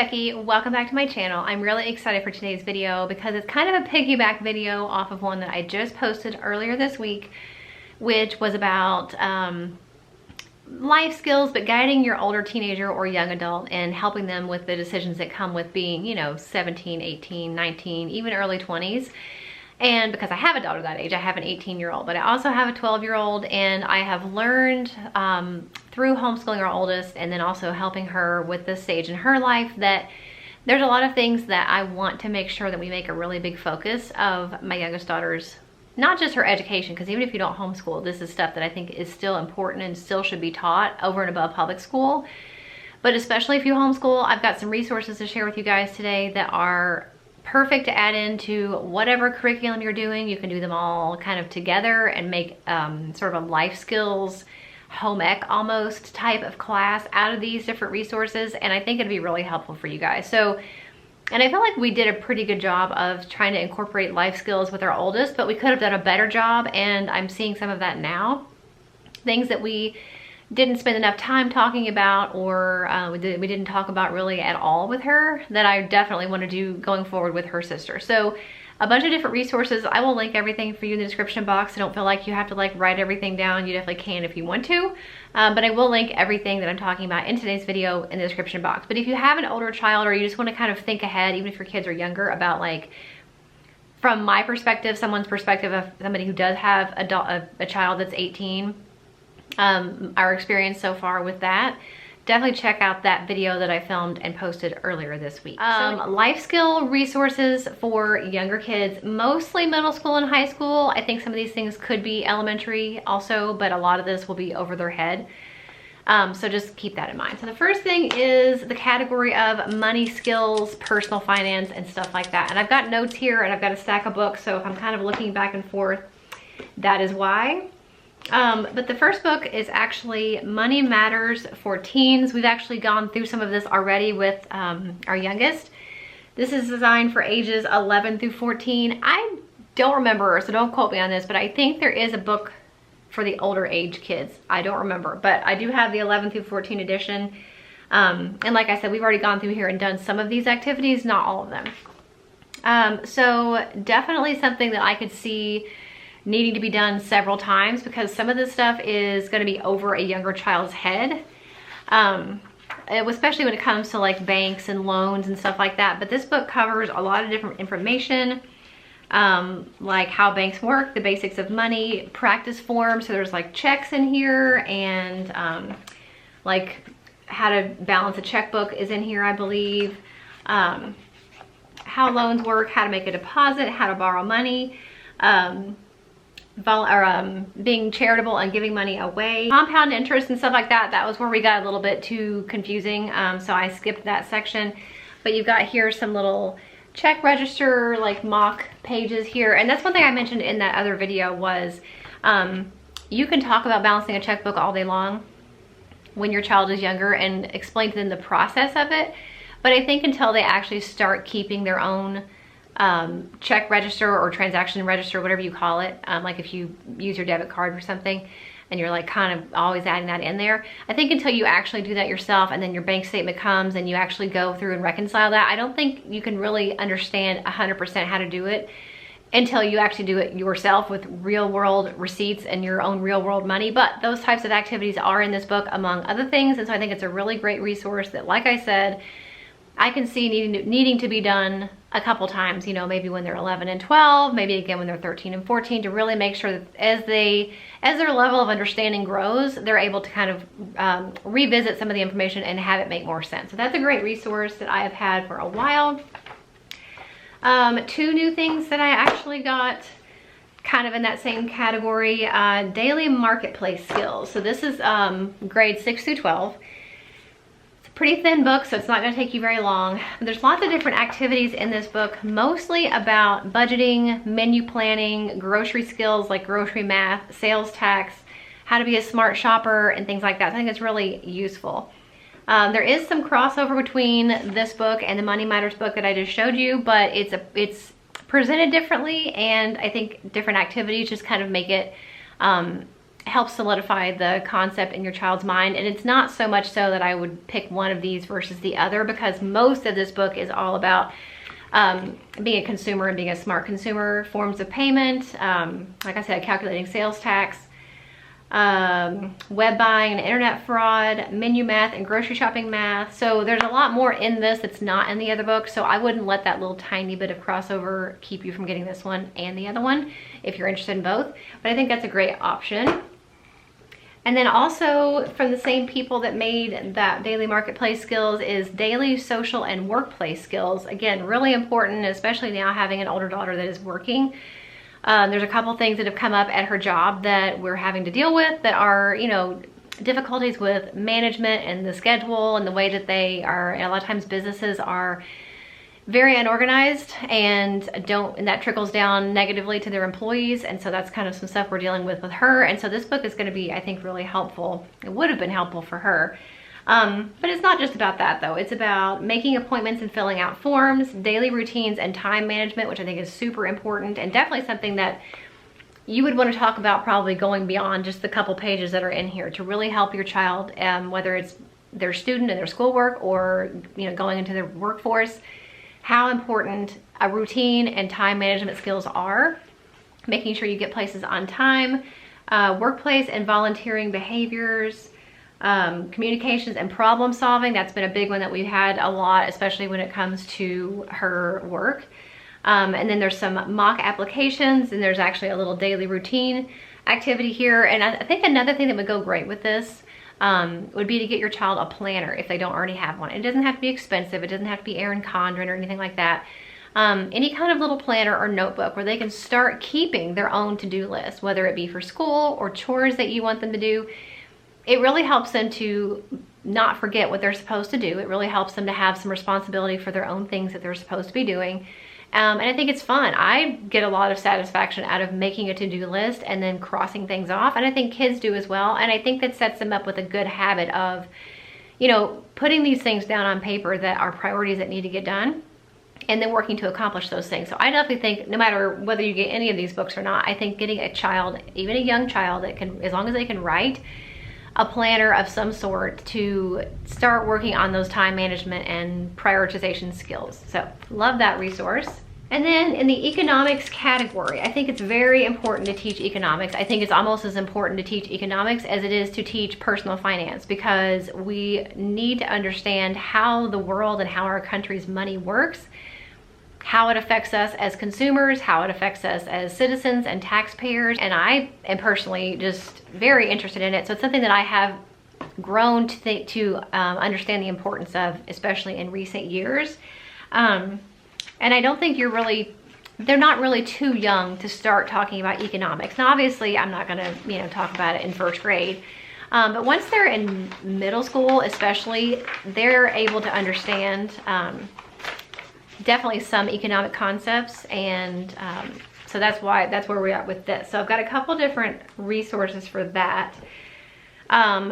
Becky. Welcome back to my channel. I'm really excited for today's video because it's kind of a piggyback video off of one that I just posted earlier this week, which was about life skills, but guiding your older teenager or young adult and helping them with the decisions that come with being, you know, 17, 18, 19, even early 20s. And because I have a daughter that age, I have an 18-year-old, but I also have a 12-year-old, and I have learned through homeschooling our oldest and then also helping her with this stage in her life that there's a lot of things that I want to make sure that we make a really big focus of my youngest daughter's, not just her education, because even if you don't homeschool, this is stuff that I think is still important and still should be taught over and above public school. But especially if you homeschool, I've got some resources to share with you guys today that are perfect to add into whatever curriculum you're doing. You can do them all kind of together and make sort of a life skills, home ec almost type of class out of these different resources. And I think it'd be really helpful for you guys. So, and I feel like we did a pretty good job of trying to incorporate life skills with our oldest, but we could have done a better job. And I'm seeing some of that now. Things that we didn't spend enough time talking about, or we didn't talk about really at all with her, that I definitely want to do going forward with her sister. So a bunch of different resources. I will link everything for you in the description box. I don't feel like you have to like write everything down. You definitely can if you want to, but I will link everything that I'm talking about in today's video in the description box. But if you have an older child, or you just want to kind of think ahead, even if your kids are younger, about like, from my perspective, someone's perspective of somebody who does have a child that's 18, our experience so far with that, definitely check out that video that I filmed and posted earlier this week. Life skill resources for younger kids, mostly middle school and high school. I think some of these things could be elementary also, but a lot of this will be over their head. So just keep that in mind. So the first thing is the category of money skills, personal finance, and stuff like that. And I've got notes here and I've got a stack of books, so if I'm kind of looking back and forth, that is why. But the first book is actually Money Matters for Teens. We've actually gone through some of this already with our youngest. This is designed for ages 11 through 14. I don't remember, so don't quote me on this, but I think there is a book for the older age kids. I don't remember, but I do have the 11 through 14 edition. And like I said, we've already gone through here and done some of these activities, not all of them. So definitely something that I could see needing to be done several times, because some of this stuff is going to be over a younger child's head, especially when it comes to like banks and loans and stuff like that. But this book covers a lot of different information, like how banks work, the basics of money, practice forms. So there's like checks in here, and like how to balance a checkbook is in here, I believe. How loans work, how to make a deposit, how to borrow money, being charitable and giving money away, compound interest and stuff like that. That was where we got a little bit too confusing, so I skipped that section. But you've got here some little check register, like mock pages here. And that's one thing I mentioned in that other video was you can talk about balancing a checkbook all day long when your child is younger and explain to them the process of it. But I think until they actually start keeping their own check register or transaction register, whatever you call it, like if you use your debit card or something and you're like kind of always adding that in there, I think until you actually do that yourself and then your bank statement comes and you actually go through and reconcile that, I don't think you can really understand 100% how to do it until you actually do it yourself with real world receipts and your own real world money. But those types of activities are in this book, among other things, and so I think it's a really great resource that, like I said, I can see needing to be done a couple times, you know, maybe when they're 11 and 12, maybe again when they're 13 and 14, to really make sure that as their level of understanding grows, they're able to kind of revisit some of the information and have it make more sense. So that's a great resource that I have had for a while. Two new things that I actually got kind of in that same category, daily marketplace skills. So this is grades 6 through 12. Pretty thin book, so it's not going to take you very long. There's lots of different activities in this book, mostly about budgeting, menu planning, grocery skills like grocery math, sales tax, how to be a smart shopper, and things like that. So I think it's really useful. There is some crossover between this book and the Money Matters book that I just showed you, but it's presented differently, and I think different activities just kind of make it help solidify the concept in your child's mind. And it's not so much so that I would pick one of these versus the other, because most of this book is all about being a consumer and being a smart consumer, forms of payment, like I said, calculating sales tax, web buying and internet fraud, menu math and grocery shopping math. So there's a lot more in this that's not in the other book. So I wouldn't let that little tiny bit of crossover keep you from getting this one and the other one if you're interested in both. But I think that's a great option. And then also from the same people that made that daily marketplace skills is daily social and workplace skills. Again, really important, especially now having an older daughter that is working. There's a couple things that have come up at her job that we're having to deal with that are, you know, difficulties with management and the schedule and the way that they are. And a lot of times businesses are very unorganized and that trickles down negatively to their employees. And so that's kind of some stuff we're dealing with her. And so this book is going to be, I think, really helpful. It would have been helpful for her. But it's not just about that though. It's about making appointments and filling out forms, daily routines, and time management, which I think is super important and definitely something that you would want to talk about, probably going beyond just the couple pages that are in here to really help your child, whether it's their student and their schoolwork or, you know, going into their workforce, how important a routine and time management skills are, making sure you get places on time, workplace and volunteering behaviors, communications and problem solving. That's been a big one that we've had a lot, especially when it comes to her work. And then there's some mock applications, and there's actually a little daily routine activity here. And I think another thing that would go great with this would be to get your child a planner if they don't already have one. It doesn't have to be expensive. It doesn't have to be Erin Condren or anything like that. Any kind of little planner or notebook where they can start keeping their own to-do list, whether it be for school or chores that you want them to do. It really helps them to not forget what they're supposed to do. It really helps them to have some responsibility for their own things that they're supposed to be doing. And I think it's fun. I get a lot of satisfaction out of making a to-do list and then crossing things off. And I think kids do as well. And I think that sets them up with a good habit of, you know, putting these things down on paper that are priorities that need to get done, and then working to accomplish those things. So I definitely think no matter whether you get any of these books or not, I think getting a child, even a young child that can, as long as they can write, a planner of some sort to start working on those time management and prioritization skills. So love that resource. And then in the economics category, I think it's very important to teach economics. I think it's almost as important to teach economics as it is to teach personal finance, because we need to understand how the world and how our country's money works, how it affects us as consumers, how it affects us as citizens and taxpayers. And I am personally just very interested in it. So it's something that I have grown to understand the importance of, especially in recent years. And I don't think they're not really too young to start talking about economics. Now, obviously, I'm not gonna, you know, talk about it in first grade. But once they're in middle school, especially, they're able to understand definitely some economic concepts. And so that's where we're at with this. So I've got a couple different resources for that.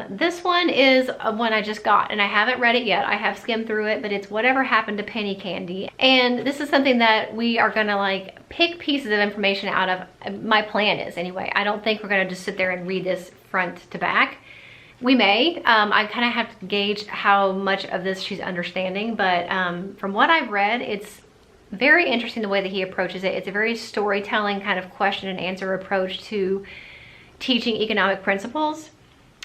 This one is one I just got, and I haven't read it yet. I have skimmed through it, but it's Whatever Happened to Penny Candy. And this is something that we are gonna like pick pieces of information out of. My plan is anyway. I don't think we're gonna just sit there and read this front to back. We may. I kind of have to gauge how much of this she's understanding, but from what I've read, it's very interesting the way that he approaches it. It's a very storytelling kind of question and answer approach to teaching economic principles.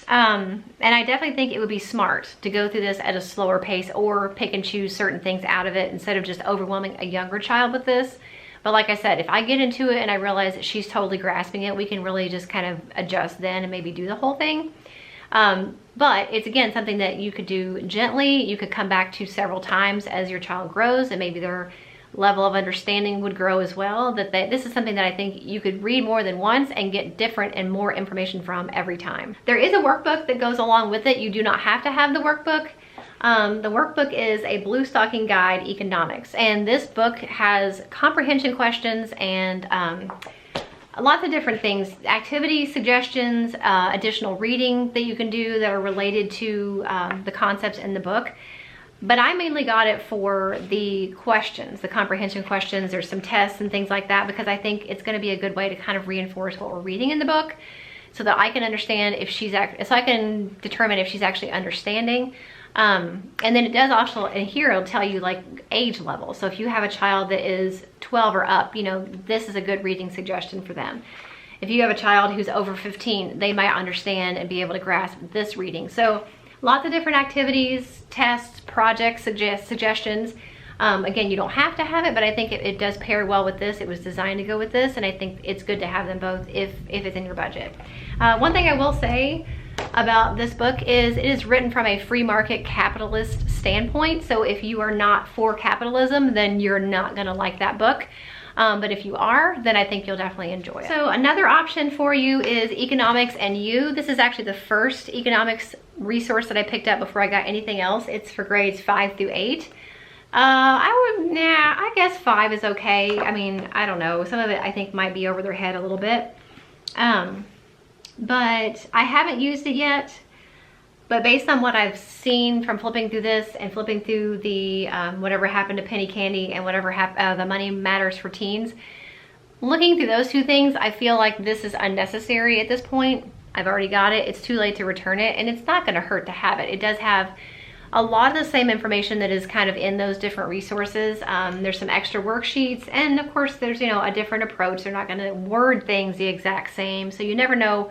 And I definitely think it would be smart to go through this at a slower pace or pick and choose certain things out of it instead of just overwhelming a younger child with this. But like I said, if I get into it and I realize that she's totally grasping it, we can really just kind of adjust then and maybe do the whole thing. But it's, again, something that you could do gently. You could come back to several times as your child grows, and maybe their level of understanding would grow as well. This is something that I think you could read more than once and get different and more information from every time. There is a workbook that goes along with it. You do not have to have the workbook. The workbook is a Blue Stocking Guide Economics, and this book has comprehension questions and lots of different things, activity suggestions, additional reading that you can do that are related to the concepts in the book. But I mainly got it for the questions, the comprehension questions. There's some tests and things like that, because I think it's going to be a good way to kind of reinforce what we're reading in the book. so that I can understand if she's so I can determine if she's actually understanding. And then it does also, and here it'll tell you like age level. So if you have a child that is 12 or up, you know, this is a good reading suggestion for them. If you have a child who's over 15, they might understand and be able to grasp this reading. So lots of different activities, tests, projects, suggestions. Again, you don't have to have it, but I think it does pair well with this. It was designed to go with this, and I think it's good to have them both if it's in your budget. One thing I will say about this book is it is written from a free market capitalist standpoint. So if you are not for capitalism, then you're not gonna like that book. But if you are, then I think you'll definitely enjoy it. So another option for you is Economics and You. This is actually the first economics resource that I picked up before I got anything else. It's for grades 5 through 8. I guess 5 is okay. I mean, I don't know. Some of it I think might be over their head a little bit. But I haven't used it yet. But based on what I've seen from flipping through this and flipping through the Whatever Happened to Penny Candy and whatever the Money Matters for Teens, looking through those two things, I feel like this is unnecessary at this point. I've already got it. It's too late to return it, and it's not going to hurt to have it. It does have a lot of the same information that is kind of in those different resources. There's some extra worksheets, and of course there's, you know, a different approach. They're not going to word things the exact same, so you never know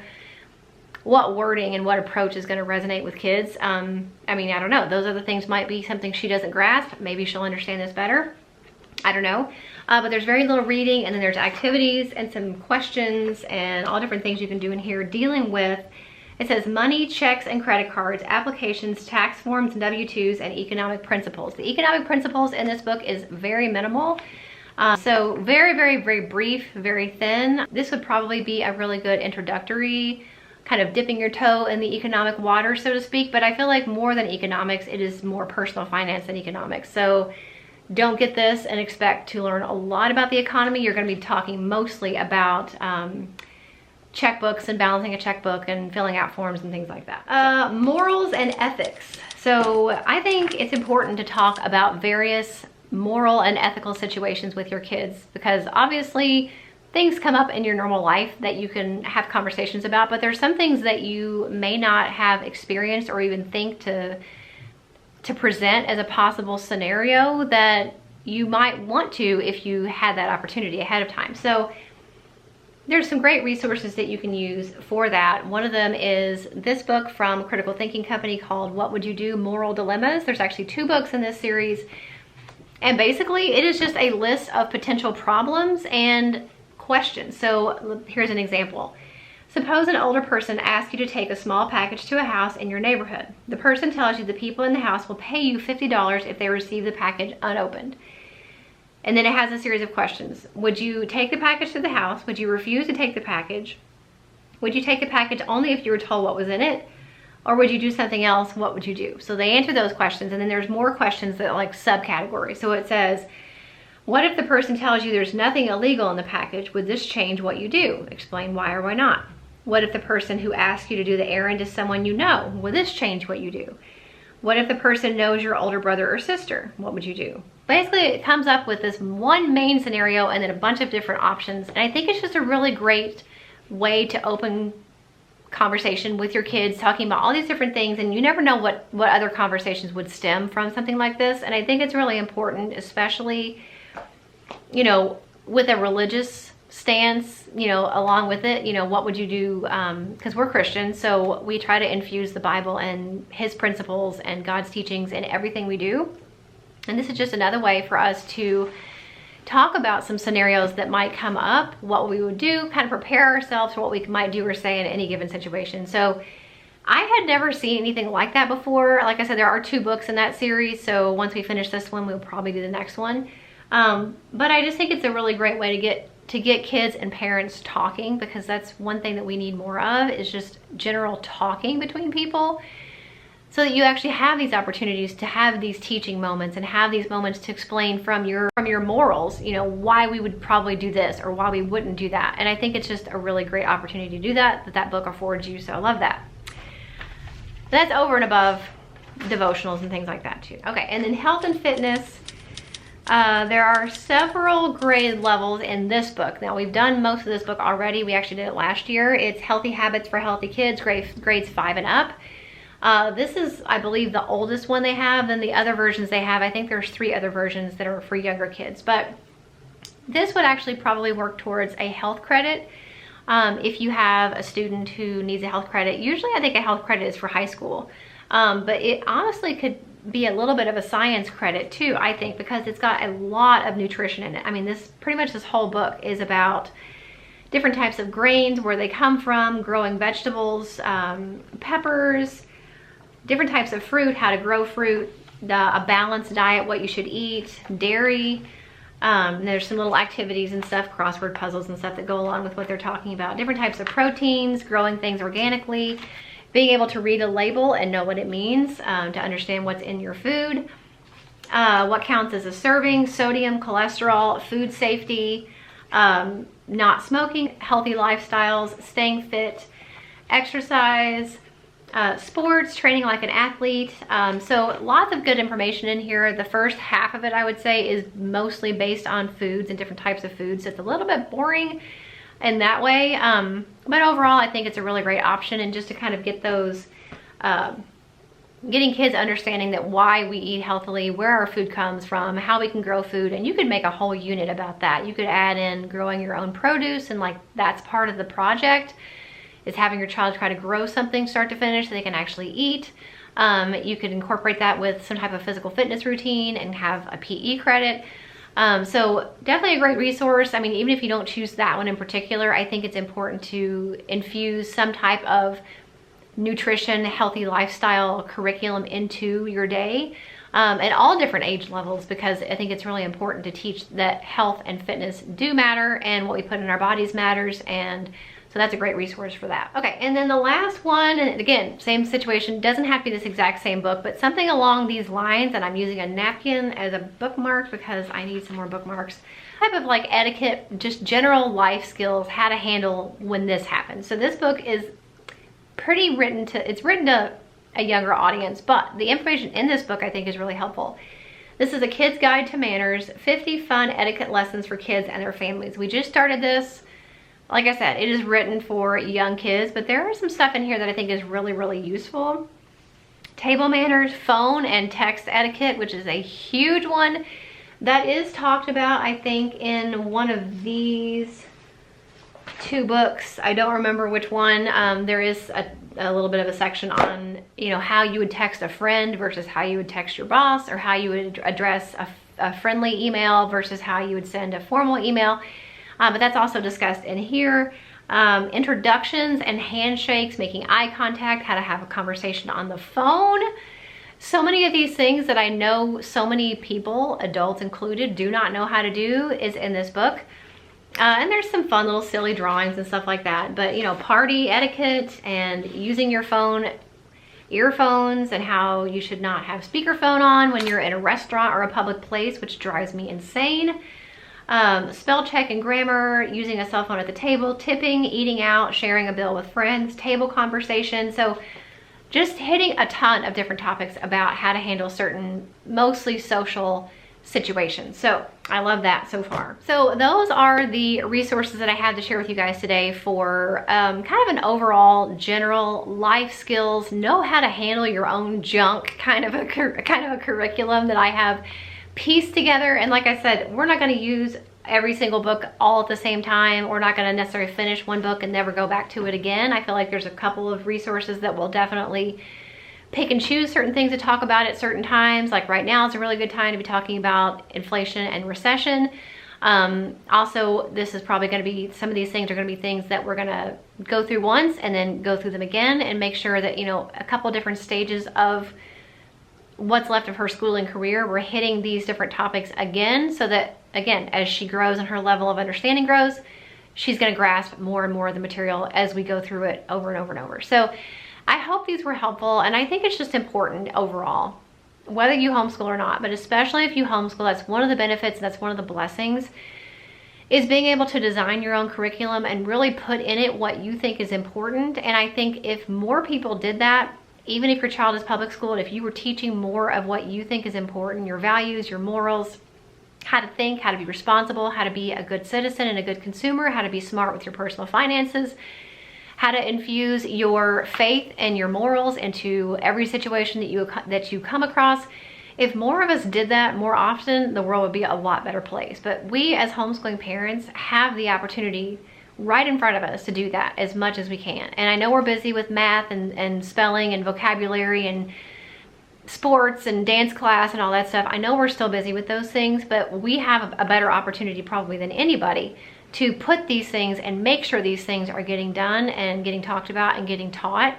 what wording and what approach is going to resonate with kids. I mean, I don't know. Those other things might be something she doesn't grasp. Maybe she'll understand this better. I don't know. But there's very little reading, and then there's activities and some questions and all different things you can do in here dealing with, it says money, checks, and credit cards, applications, tax forms, W-2s, and economic principles. The economic principles in this book is very minimal. So very, very, very brief, very thin. This would probably be a really good introductory, kind of dipping your toe in the economic water, so to speak. But I feel like more than economics, it is more personal finance than economics. So don't get this and expect to learn a lot about the economy. You're going to be talking mostly about checkbooks and balancing a checkbook and filling out forms and things like that. Morals and ethics. So I think it's important to talk about various moral and ethical situations with your kids, because obviously things come up in your normal life that you can have conversations about, but there's some things that you may not have experienced or even think to present as a possible scenario that you might want to if you had that opportunity ahead of time. So there's some great resources that you can use for that. One of them is this book from Critical Thinking Company called What Would You Do? Moral Dilemmas. There's actually 2 books in this series. And basically it is just a list of potential problems and questions. So here's an example. Suppose an older person asks you to take a small package to a house in your neighborhood. The person tells you the people in the house will pay you $50 if they receive the package unopened. And then it has a series of questions. Would you take the package to the house? Would you refuse to take the package? Would you take the package only if you were told what was in it? Or would you do something else? What would you do? So they answer those questions, and then there's more questions that are like subcategories. So it says, what if the person tells you there's nothing illegal in the package? Would this change what you do? Explain why or why not. What if the person who asks you to do the errand is someone you know? Will this change what you do? What if the person knows your older brother or sister? What would you do? Basically, it comes up with this one main scenario and then a bunch of different options. And I think it's just a really great way to open conversation with your kids, talking about all these different things, and you never know what other conversations would stem from something like this. And I think it's really important, especially, you know, with a religious stance, you know, along with it, you know, what would you do? Because we're Christians, so we try to infuse the Bible and his principles and God's teachings in everything we do. And this is just another way for us to talk about some scenarios that might come up, what we would do, kind of prepare ourselves for what we might do or say in any given situation. So I had never seen anything like that before. Like I said, there are 2 books in that series, so once we finish this one, we'll probably do the next one. But I just think it's a really great way to get kids and parents talking, because that's one thing that we need more of, is just general talking between people, so that you actually have these opportunities to have these teaching moments and have these moments to explain from your morals, you know, why we would probably do this or why we wouldn't do that. And I think it's just a really great opportunity to do that book affords you, so I love that. That's over and above devotionals and things like that too. Okay, and then health and fitness. There are several grade levels in this book. Now, we've done most of this book already. We actually did it last year. It's Healthy Habits for Healthy Kids, grades 5 and up. This is, I believe, the oldest one they have. And the other versions they have, I think there's 3 other versions that are for younger kids. But this would actually probably work towards a health credit. If you have a student who needs a health credit, usually I think a health credit is for high school. But it honestly could be a little bit of a science credit too, I think, because it's got a lot of nutrition in it. I mean, pretty much this whole book is about different types of grains, where they come from, growing vegetables, peppers, different types of fruit, how to grow fruit, a balanced diet, what you should eat, dairy. There's some little activities and stuff, crossword puzzles and stuff that go along with what they're talking about. Different types of proteins, growing things organically, being able to read a label and know what it means, to understand what's in your food, what counts as a serving, sodium, cholesterol, food safety, not smoking, healthy lifestyles, staying fit, exercise, sports, training like an athlete. So lots of good information in here. The first half of it, I would say, is mostly based on foods and different types of foods. So it's a little bit boring in that way, but overall I think it's a really great option, and just to kind of get those getting kids understanding that why we eat healthily, where our food comes from, how we can grow food. And you could make a whole unit about that. You could add in growing your own produce, and like that's part of the project, is having your child try to grow something start to finish so they can actually eat. You could incorporate that with some type of physical fitness routine and have a PE credit. So definitely a great resource. I mean, even if you don't choose that one in particular, I think it's important to infuse some type of nutrition, healthy lifestyle curriculum into your day, at all different age levels, because I think it's really important to teach that health and fitness do matter, and what we put in our bodies matters. And so that's a great resource for that. Okay, and then the last one, and again, same situation, doesn't have to be this exact same book, but something along these lines, and I'm using a napkin as a bookmark because I need some more bookmarks. Type of like etiquette, just general life skills, how to handle when this happens. So this book is pretty written to a younger audience, but the information in this book I think is really helpful. This is a kid's guide to manners, 50 fun etiquette lessons for kids and their families. We just started this. Like I said, it is written for young kids, but there are some stuff in here that I think is really, really useful. Table manners, phone and text etiquette, which is a huge one. That is talked about, I think, in one of these 2 books. I don't remember which one. There is a little bit of a section on, you know, how you would text a friend versus how you would text your boss, or how you would address a friendly email versus how you would send a formal email. But that's also discussed in here. Introductions and handshakes, making eye contact, how to have a conversation on the phone. So many of these things that I know so many people, adults included, do not know how to do is in this book. And there's some fun little silly drawings and stuff like that. But, you know, party etiquette and using your phone, earphones, and how you should not have speakerphone on when you're in a restaurant or a public place, which drives me insane. Spell check and grammar, using a cell phone at the table, tipping, eating out, sharing a bill with friends, table conversation. So just hitting a ton of different topics about how to handle certain, mostly social situations. So I love that so far. So those are the resources that I had to share with you guys today for kind of an overall general life skills, know how to handle your own junk kind of a curriculum that I have pieced together. And like I said, we're not going to use every single book all at the same time. We're not going to necessarily finish one book and never go back to it again. I feel like there's a couple of resources that will definitely pick and choose certain things to talk about at certain times. Like right now is a really good time to be talking about inflation and recession. Also, this is probably going to be, some of these things are going to be things that we're going to go through once and then go through them again, and make sure that, you know, a couple different stages of what's left of her schooling career, we're hitting these different topics again, so that, again, as she grows and her level of understanding grows, she's going to grasp more and more of the material as we go through it over and over and over. So I hope these were helpful, and I think it's just important overall, whether you homeschool or not, but especially if you homeschool, that's one of the benefits, that's one of the blessings, is being able to design your own curriculum and really put in it what you think is important. And I think if more people did that, even if your child is public school, if you were teaching more of what you think is important, your values, your morals, how to think, how to be responsible, how to be a good citizen and a good consumer, how to be smart with your personal finances, how to infuse your faith and your morals into every situation that you come across. If more of us did that more often, the world would be a lot better place. But we as homeschooling parents have the opportunity right in front of us to do that as much as we can. And I know we're busy with math and spelling and vocabulary and sports and dance class and all that stuff. I know we're still busy with those things, but we have a better opportunity probably than anybody to put these things and make sure these things are getting done and getting talked about and getting taught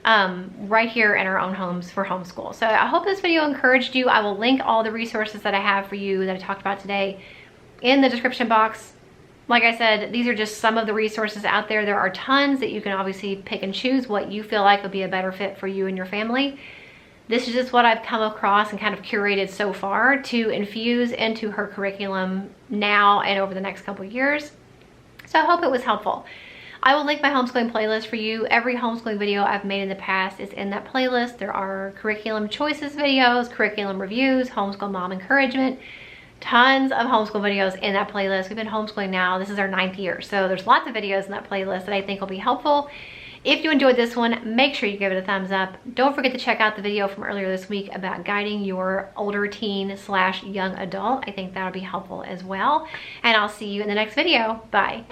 right here in our own homes for homeschool. So I hope this video encouraged you. I will link all the resources that I have for you that I talked about today in the description box. Like I said, these are just some of the resources out there. There are tons that you can obviously pick and choose what you feel like would be a better fit for you and your family. This is just what I've come across and kind of curated so far to infuse into her curriculum now and over the next couple of years. So I hope it was helpful. I will link my homeschooling playlist for you. Every homeschooling video I've made in the past is in that playlist. There are curriculum choices videos, curriculum reviews, homeschool mom encouragement, tons of homeschool videos in that playlist. We've been homeschooling now, this is our 9th year. So there's lots of videos in that playlist that I think will be helpful. If you enjoyed this one, make sure you give it a thumbs up. Don't forget to check out the video from earlier this week about guiding your older teen/young adult. I think that'll be helpful as well. And I'll see you in the next video. Bye.